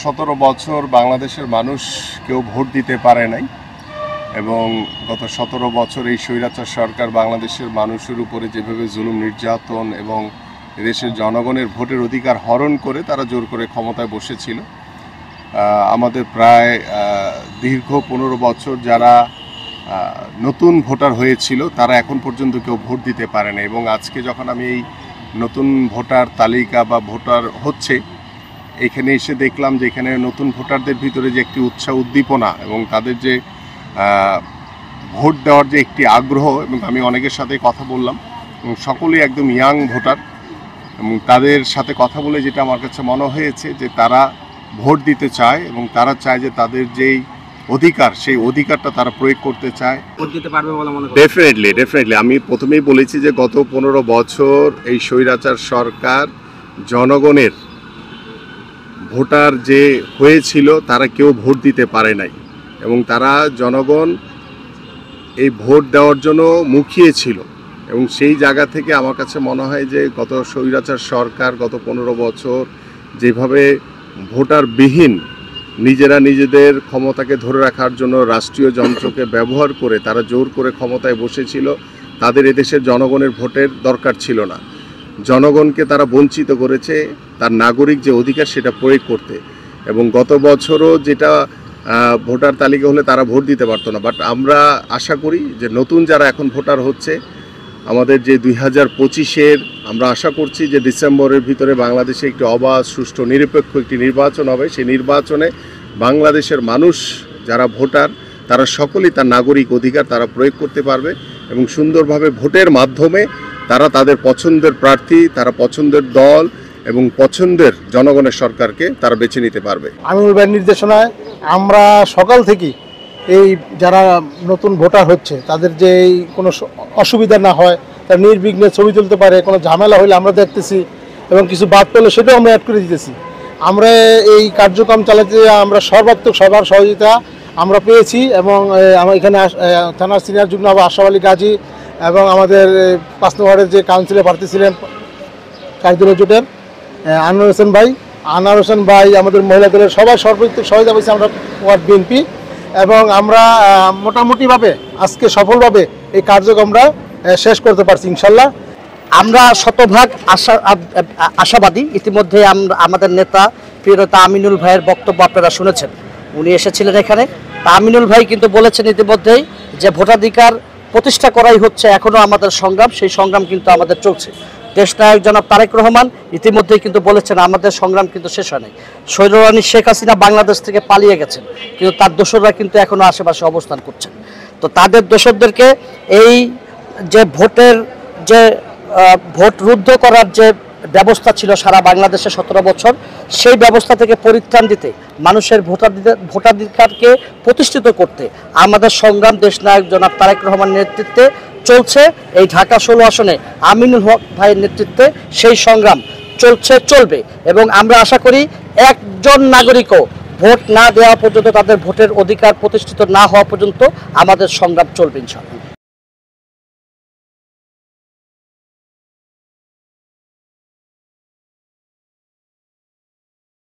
17 বছর বাংলাদেশের মানুষ কেউ ভোট দিতে পারে নাই এবং গত 17 বছর এই স্বৈরাচার সরকার বাংলাদেশের মানুষের উপরে যেভাবে জুলুম নির্যাতন এবং দেশের জনগণের ভোটের অধিকার হরণ করে তারা জোর করে ক্ষমতায় বসেছিল। আমাদের প্রায় দীর্ঘ 15 বছর যারা নতুন ভোটার হয়েছিল তারা এখন পর্যন্ত কেউ ভোট দিতে পারে না এবং আজকে যখন আমি এই নতুন ভোটার তালিকা বা ভোটার হচ্ছে এখানে এসে দেখলাম যে এখানে নতুন ভোটারদের ভিতরে যে একটি উৎসাহ উদ্দীপনা এবং তাদের যে ভোট দেওয়ার যে একটি আগ্রহ, এবং আমি অনেকের সাথে কথা বললাম এবং সকলেই একদম ইয়াং ভোটার এবং তাদের সাথে কথা বলে যেটা আমার কাছে মনে হয়েছে যে তারা ভোট দিতে চায় এবং তারা চায় যে তাদের যেই অধিকার সেই অধিকারটা তারা প্রয়োগ করতে চায়। ভোট দিতে পারবে বলে মনে করি? ডেফিনেটলি আমি প্রথমেই বলেছি যে গত 15 বছর এই স্বৈরাচার সরকার জনগণের ভোটার যে হয়েছিল তারা কেউ ভোট দিতে পারে নাই এবং তারা জনগণ এই ভোট দেওয়ার জন্য মুখিয়ে ছিল এবং সেই জায়গা থেকে আমার কাছে মনে হয় যে গত স্বৈরাচার সরকার গত 15 বছর যেভাবে ভোটারবিহীন নিজেরা নিজেদের ক্ষমতাকে ধরে রাখার জন্য রাষ্ট্রীয় যন্ত্রকে ব্যবহার করে তারা জোর করে ক্ষমতায় বসেছিল, তাদের এদেশের জনগণের ভোটের দরকার ছিল না। জনগণকে তারা বঞ্চিত করেছে তার নাগরিক যে অধিকার সেটা প্রয়োগ করতে, এবং গত বছরও যেটা ভোটার তালিকা হলে তারা ভোট দিতে পারতো না। বাট আমরা আশা করি যে নতুন যারা এখন ভোটার হচ্ছে আমাদের যে 2025-এর আমরা আশা করছি যে ডিসেম্বরের ভিতরে বাংলাদেশে একটি অবাধ সুষ্ঠু নিরপেক্ষ একটি নির্বাচন হবে। সেই নির্বাচনে বাংলাদেশের মানুষ যারা ভোটার তারা সকলেই তার নাগরিক অধিকার তারা প্রয়োগ করতে পারবে এবং সুন্দরভাবে ভোটের মাধ্যমে তারা তাদের পছন্দের প্রার্থী, তারা পছন্দের দল এবং পছন্দের জনগণের সরকারকে তারা বেছে নিতে পারবে। আমিনুল ভাইয়ের নির্দেশনায় আমরা সকাল থেকেই এই যারা নতুন ভোটার হচ্ছে তাদের যে কোনো অসুবিধা না হয়, তারা নির্বিঘ্নে ছবি তুলতে পারে, কোনো ঝামেলা হলে আমরা দেখতেছি এবং কিছু বাদ পড়লে সেটাও আমরা অ্যাড করে দিতেছি। আমরা এই কার্যক্রম চালাতে আমরা সর্বাত্মক সবার সহযোগিতা আমরা পেয়েছি এবং আমার এখানে থানার সিনিয়র যুগ্ম আশরাফ আলী গাজী এবং আমাদের 5 নং ওয়ার্ডের যে কাউন্সিলর প্রার্থী ছিলেন কার্যকর জোটের আনোয়ার হোসেন ভাই আমাদের মহিলা দলের সবাই সর্বাত্মক সহযোগিতা পেয়েছি আমরা ওয়ার্ড বিএনপি, এবং আমরা মোটামুটিভাবে আজকে সফলভাবে এই কার্যক্রমটা শেষ করতে পারছি ইনশাল্লাহ। আমরা শতভাগ আশাবাদী। ইতিমধ্যে আমাদের নেতা প্রিয় নেতা আমিনুল ভাইয়ের বক্তব্য আপনারা শুনেছেন, উনি এসেছিলেন এখানে। তা আমিনুল ভাই কিন্তু বলেছেন ইতিমধ্যেই যে ভোটাধিকার প্রতিষ্ঠা করাই হচ্ছে এখনও আমাদের সংগ্রাম, সেই সংগ্রাম কিন্তু আমাদের চলছে। দেশনায়ক জনাব তারেক রহমান ইতিমধ্যেই কিন্তু বলেছেন আমাদের সংগ্রাম কিন্তু শেষ হয় নাই। স্বৈররানী শেখ হাসিনা বাংলাদেশ থেকে পালিয়ে গেছেন, কিন্তু তার দোসররা কিন্তু এখনও আশেপাশে অবস্থান করছেন। তো তাদের দোসরদেরকে এই যে ভোটের যে ভোট রুদ্ধ করার যে ব্যবস্থা ছিল সারা বাংলাদেশে 17 বছর, সেই ব্যবস্থা থেকে পরিত্রাণ দিতে মানুষের ভোটাধিকারকে প্রতিষ্ঠিত করতে আমাদের সংগ্রাম দেশনায়ক জনাব তারেক রহমানের নেতৃত্বে চলছে। এই ঢাকা 16 আসনে আমিনুল হক ভাইয়ের নেতৃত্বে সেই সংগ্রাম চলবে এবং আমরা আশা করি একজন নাগরিকও ভোট না দেওয়া পর্যন্ত, তাদের ভোটের অধিকার প্রতিষ্ঠিত না হওয়া পর্যন্ত আমাদের সংগ্রাম চলবে ইনশাআল্লাহ।